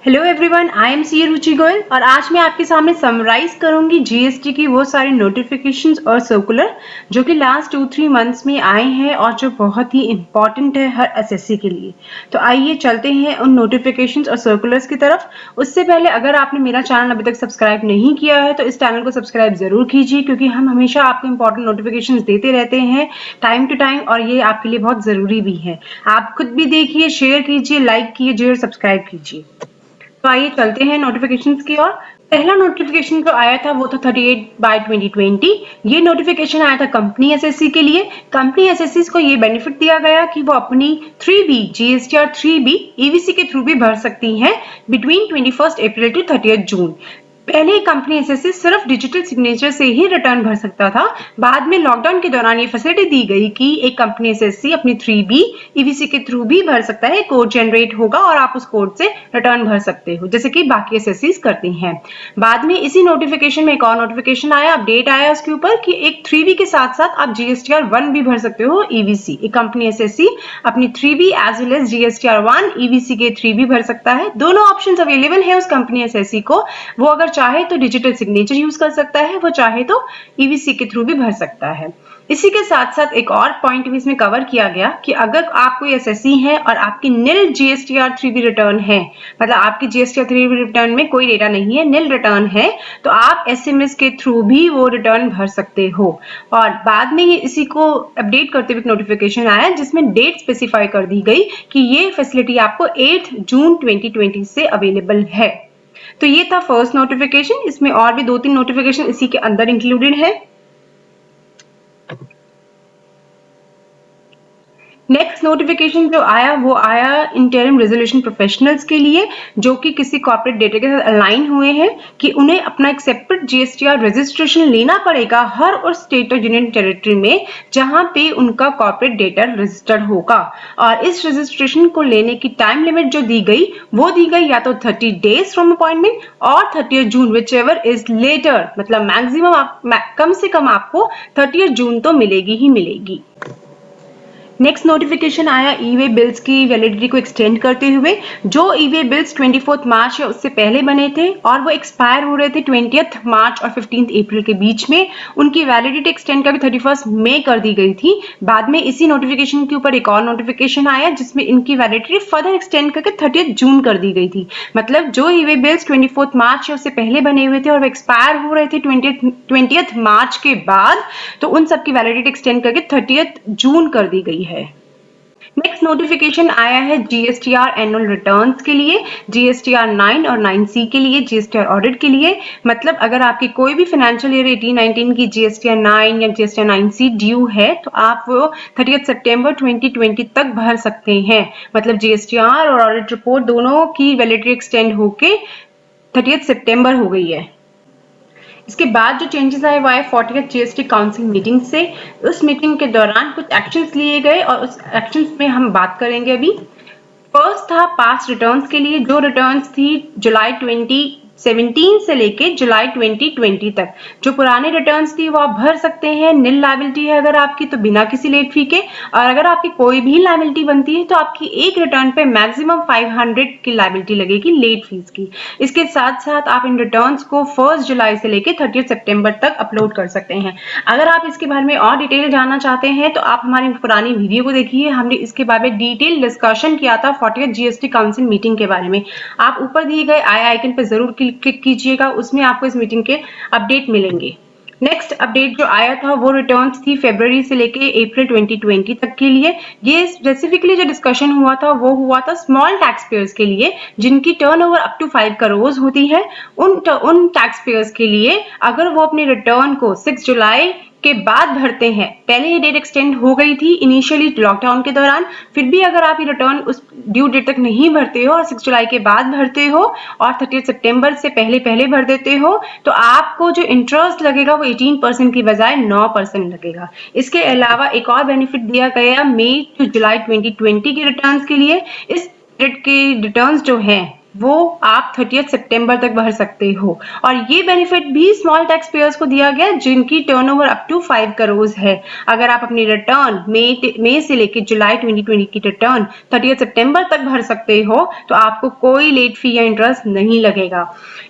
Hello everyone, I am C Ruchi Goyal और आज मैं आपके सामने समराइज करूंगी जीएसटी की वो सारी नोटिफिकेशंस और सर्कुलर जो कि लास्ट 2-3 मंथ्स में आए हैं और जो बहुत ही इंपॉर्टेंट है हर एसएससी के लिए। तो आइए चलते हैं उन नोटिफिकेशंस और सर्कुलर्स की तरफ। उससे पहले अगर आपने मेरा चैनल अभी तक सब्सक्राइब नहीं किया है तो इस चैनल को सब्सक्राइब जरूर कीजिए, क्योंकि हम हमेशा आपको इंपॉर्टेंट नोटिफिकेशन देते रहते हैं टाइम टू टाइम और ये आपके लिए बहुत जरूरी भी है। आप खुद भी देखिए, शेयर कीजिए, लाइक कीजिए और सब्सक्राइब कीजिए। तो आइए चलते हैं नोटिफिकेशंस की ओर। पहला नोटिफिकेशन जो आया था वो था 38/2020। ये नोटिफिकेशन आया था कंपनी एसएससी के लिए। कंपनी एसएससी को ये बेनिफिट दिया गया कि वो अपनी 3B जीएसटीआर 3B ईवीसी के थ्रू भी भर सकती हैं बिटवीन 21 अप्रैल टू 30 जून। पहले कंपनी एसएससी सिर्फ डिजिटल सिग्नेचर से ही रिटर्न भर सकता था। बाद में लॉकडाउन के दौरान ये फैसिलिटी दी गई कि एक कंपनी एसएससी अपनी 3B ईवीसी के थ्रू भी भर सकता है। कोड जनरेट होगा और आप उस कोड से रिटर्न भर सकते हो, जैसे कि बाकी एसएससी करती हैं। बाद में इसी नोटिफिकेशन में एक और नोटिफिकेशन आया, अपडेट आया उसके ऊपर कि एक 3B के साथ साथ आप जीएसटीआर 1 भी भर सकते हो ईवीसी। एक कंपनी एसएससी अपनी 3B as well as GSTR 1 EVC के 3B भर सकता है। दोनों ऑप्शंस अवेलेबल है उस कंपनी एसएससी को। वो अगर चाहे तो डिजिटल सिग्नेचर यूज कर सकता है, वो चाहे तो ईवीसी के थ्रू भी भर सकता है। इसी के साथ साथ एक और पॉइंट भी इसमें कवर किया गया कि अगर आप कोई एसएससी है और आपकी निल जीएसटीआर 3B रिटर्न है, मतलब आपकी जीएसटीआर 3B रिटर्न में कोई डेटा नहीं है, निल रिटर्न है, तो आप एसएमएस के थ्रू भी वो रिटर्न भर सकते हो। और बाद में ये इसी को अपडेट करते हुए नोटिफिकेशन आया जिसमें डेट स्पेसिफाई कर दी गई कि ये फैसिलिटी आपको 8 जून 2020 से अवेलेबल है। तो ये था फर्स्ट नोटिफिकेशन। इसमें और भी 2-3 नोटिफिकेशन इसी के अंदर इंक्लूडेड है। नेक्स्ट नोटिफिकेशन जो आया वो आया इंटरिम रेजोल्यूशन प्रोफेशनल्स के लिए, जो कि किसी कॉर्पोरेट डेटा के साथ अलाइन हुए हैं कि उन्हें अपना एक सेपरेट जीएसटीआर रजिस्ट्रेशन लेना पड़ेगा हर उस स्टेट और यूनियन टेरिटरी में जहां पे उनका कॉर्पोरेट डेटा रजिस्टर्ड होगा। और इस रजिस्ट्रेशन को लेने की टाइम लिमिट जो दी गई वो दी गई या तो 30 डेज फ्रॉम अपॉइंटमेंट और 30 जून, विच एवर इज लेटर। मतलब मैक्सिमम कम से कम आपको 30 जून तो मिलेगी ही मिलेगी। नेक्स्ट नोटिफिकेशन आया ई वे बिल्स की वैलिडिटी को एक्सटेंड करते हुए। जो ई वे बिल्स 24 मार्च या उससे पहले बने थे और वो एक्सपायर हो रहे थे 20 मार्च और 15 अप्रैल के बीच में, उनकी वैलिडिटी एक्सटेंड करके 31 मई कर दी गई थी। बाद में इसी नोटिफिकेशन के ऊपर एक और नोटिफिकेशन आया जिसमें इनकी वैलिडिटी फर्दर एक्सटेंड करके 30 जून कर दी गई थी। मतलब जो ई वे बिल्स 24 मार्च या उससे पहले बने हुए थे और वो एक्सपायर हो रहे थे 20 मार्च के बाद, तो उन सब की वैलिडिटी एक्सटेंड करके 30 जून कर दी गई है। नेक्स्ट नोटिफिकेशन आया है जीएसटीआर एनुअल रिटर्न्स के लिए, जीएसटीआर 9 और 9C के लिए, जीएसटीआर ऑडिट के लिए। मतलब अगर आपकी कोई भी फाइनेंशियल ईयर 18-19 की जीएसटीआर 9 या जीएसटीआर 9C ड्यू है तो आप वो 30 सितंबर 2020 तक भर सकते हैं। मतलब जीएसटीआर और ऑडिट रिपोर्ट दोनों की वैलिडिटी एक्सटेंड होके 30 सितंबर हो गई है। इसके बाद जो चेंजेस आए वो आए 40th जीएसटी काउंसिल मीटिंग से। उस मीटिंग के दौरान कुछ एक्शंस लिए गए और उस एक्शंस में हम बात करेंगे अभी। फर्स्ट था पास्ट रिटर्न्स के लिए, जो रिटर्न्स थी जुलाई 2017 से लेके जुलाई 2020 तक। जो पुराने रिटर्न्स थी वो आप भर सकते हैं। निल लायबिलिटी है अगर आपकी तो बिना किसी लेट फी के, और अगर आपकी कोई भी लायबिलिटी बनती है तो आपकी एक रिटर्न पे मैक्सिमम 500 की लायबिलिटी लगेगी लेट फीस की। इसके साथ साथ आप इन रिटर्न्स को 1 जुलाई से लेके 30 सितंबर तक अपलोड कर सकते हैं। अगर आप इसके बारे में और डिटेल जानना चाहते हैं तो आप हमारी पुरानी वीडियो को देखिए, हमने इसके बारे में डिटेल डिस्कशन किया था 40th जीएसटी काउंसिल मीटिंग के बारे में। आप ऊपर दिए गए आई आइकन पर जरूर क्लिक कीजिएगा, उसमें आपको इस मीटिंग के अपडेट मिलेंगे। नेक्स्ट अपडेट जो आया था वो रिटर्न्स थी फरवरी से लेके अप्रैल 2020 तक के लिए। ये स्पेसिफिकली जो डिस्कशन हुआ था वो हुआ था स्मॉल टैक्स पेयर्स के लिए जिनकी टर्नओवर अप टू 5 करोड़ होती है। उन टैक्स पेयर्स के लिए अगर वो अपने रिटर्न को 6 जुलाई के बाद भरते हैं, पहले ये डेट एक्सटेंड हो गई थी इनिशियली लॉकडाउन के दौरान, फिर भी अगर आप ये रिटर्न उस ड्यू डेट तक नहीं भरते हो और 6 जुलाई के बाद भरते हो और 30 सितंबर से पहले पहले भर देते हो तो आपको जो इंटरेस्ट लगेगा वो 18% की बजाय 9% लगेगा। इसके अलावा एक और बेनिफिट दिया गया मई टू जुलाई 2020 के रिटर्न्स के लिए। इस डेट के रिटर्न्स जो हैं वो आप 30 सितंबर तक भर सकते हो। और ये बेनिफिट भी स्मॉल टैक्स पेयर्स को दिया गया जिनकी टर्नओवर अप टू 5 करोड़ है। अगर आप अपनी रिटर्न मई से लेकर जुलाई 2020 की रिटर्न 30 सितंबर तक भर सकते हो तो आपको कोई लेट फी या इंटरेस्ट नहीं लगेगा।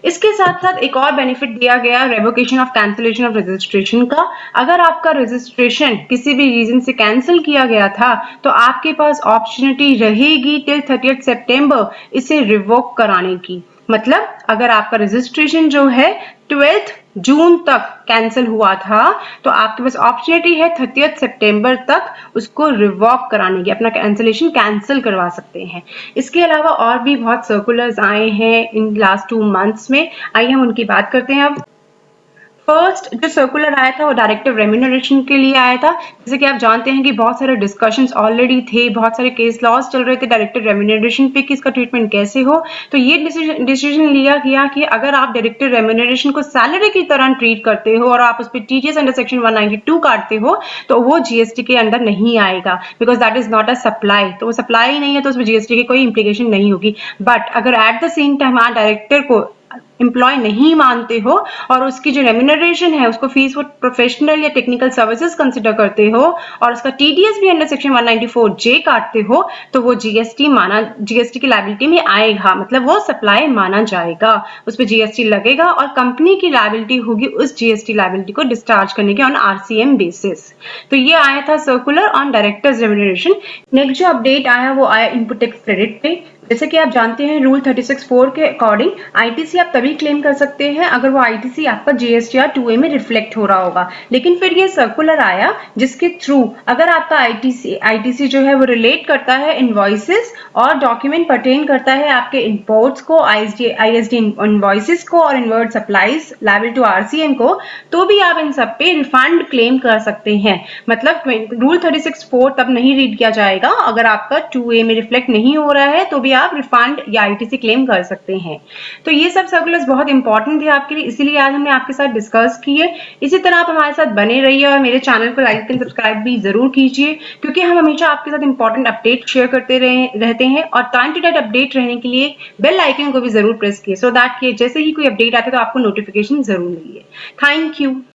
इसके साथ साथ एक और बेनिफिट दिया गया revocation of cancellation of registration का। अगर आपका रजिस्ट्रेशन किसी भी रीजन से कैंसिल किया गया था तो आपके पास अपॉर्चुनिटी रहेगी टिल 30 सितंबर इसे रिवोक कराने की। मतलब अगर आपका रजिस्ट्रेशन जो है 12 जून तक कैंसिल हुआ था तो आपके पास अपॉर्चुनिटी है 30 सितंबर तक उसको रिवॉक कराने की, अपना कैंसिलेशन कैंसिल करवा सकते हैं। इसके अलावा और भी बहुत सर्कुलर्स आए हैं इन लास्ट 2 मंथ्स में, आइए हम उनकी बात करते हैं। अब फर्स्ट जो सर्कुलर आया था वो डायरेक्टिव रेम्यूनरेशन के लिए आया था। जैसे कि आप जानते हैं कि बहुत सारे डिस्कशंस ऑलरेडी थे, बहुत सारे केस लॉज चल रहे थे डायरेक्टिव रेम्यूनरेशन पे कि इसका ट्रीटमेंट कैसे हो। तो ये डिसीजन लिया गया कि अगर आप डायरेक्टिव रेम्यूनरेशन को सैलरी की तरह ट्रीट करते हो और आप उस पर टीडीएस अंडर सेक्शन 192 काटते हो तो वो जीएसटी के अंडर नहीं आएगा, because that is not a supply. तो वो सप्लाई नहीं है तो उसमें जीएसटी की कोई इंप्लीकेशन नहीं होगी। बट अगर एट द सेम टाइम आप डायरेक्टर को एम्प्लॉय नहीं मानते हो और उसकी जो रेम्यूनरेशन है उसको फीस वो प्रोफेशनल या टेक्निकल सर्विसेज कंसिडर करते हो और उसका टीडीएस भी अंडर सेक्शन 194 जे काटते हो तो वो जीएसटी की लायबिलिटी में आएगा, मतलब वो सप्लाई माना जाएगा, उस पर जीएसटी लगेगा और कंपनी की लायबिलिटी होगी उस जीएसटी लायबिलिटी को डिस्चार्ज करने के ऑन आरसीएम बेसिस। तो ये आया था circular on directors remuneration. Next जो अपडेट आया वो आया इनपुट टैक्स क्रेडिट पे। जैसे कि आप जानते हैं रूल 36(4) के अकॉर्डिंग आईटीसी आप तभी क्लेम कर सकते हैं अगर वो आईटीसी आपका जीएसटीआर 2A में रिफ्लेक्ट हो रहा होगा। लेकिन फिर ये सर्कुलर आया जिसके थ्रू अगर आपका आईटीसी जो है वो रिलेट करता है इनवॉइसेस और डॉक्यूमेंट पर्टेन करता है आपके इंपोर्ट्स को, आईएसडी इनवॉइसेस को और inward supplies liable to RCM को, तो भी आप इन सब पे रिफंड क्लेम कर सकते हैं। मतलब रूल 36(4) तब नहीं रीड किया जाएगा अगर आपका 2A में रिफ्लेक्ट नहीं हो रहा है तो भी आप रिफंड या आईटीसी क्लेम कर सकते हैं। तो ये सब सर्कुलर्स बहुत इंपॉर्टेंट थे आपके लिए, इसीलिए आज हमने आपके साथ डिस्कस किए। इसी तरह आप हमारे साथ बने रहिए और मेरे चैनल को लाइक एंड सब्सक्राइब भी जरूर कीजिए क्योंकि हम हमेशा आपके साथ इंपॉर्टेंट अपडेट शेयर करते रहते हैं और टाइम टू टाइम अपडेट रहने के लिए बेल आइकन को भी जरूर प्रेस किए सो दैट कि जैसे ही कोई अपडेट आता है तो आपको नोटिफिकेशन जरूर मिले। Thank you.